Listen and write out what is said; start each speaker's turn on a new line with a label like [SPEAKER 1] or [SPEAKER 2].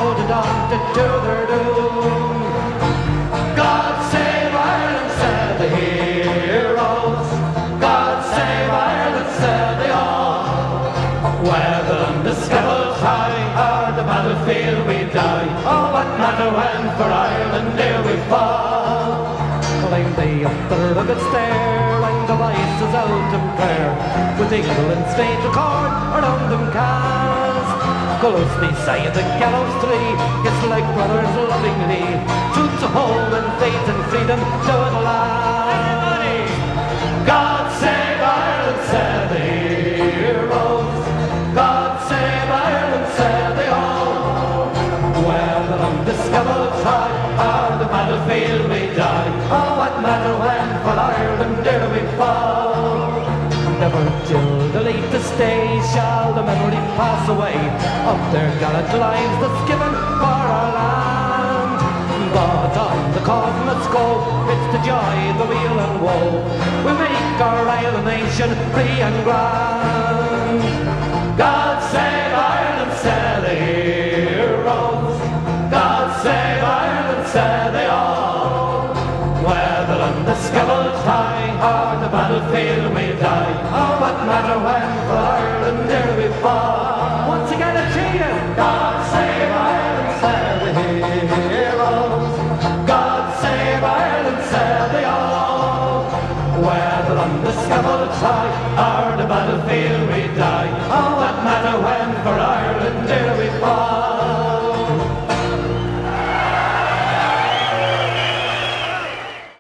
[SPEAKER 1] floated on to their doom. God save Ireland, said the heroes. God save Ireland, said they all. Whether on the scaffold high or the battlefield we die, oh, what matter when for Ireland here we fall. Climb they up the rugged stair, line the voices out in prayer, with England's fatal cord around them cast. Close beside the gallows tree, it's like brothers lovingly, truth to hold and faith and freedom to the last. God save Ireland, said the heroes. God save Ireland, said they all. Whether on the scaffold's high or the battlefield we die, oh, what matter when for Ireland dare we fall. Never till the latest day shall the memory pass away of their gallant lives that's given for our land. But on the cause must go, it's the joy, the weal and woe, we make our Ireland nation free and grand. God save Ireland, said the heroes. God save Ireland, said they all. Whether on the scaffold's high or the battlefield we die, oh, what matter when for Ireland dare we fall.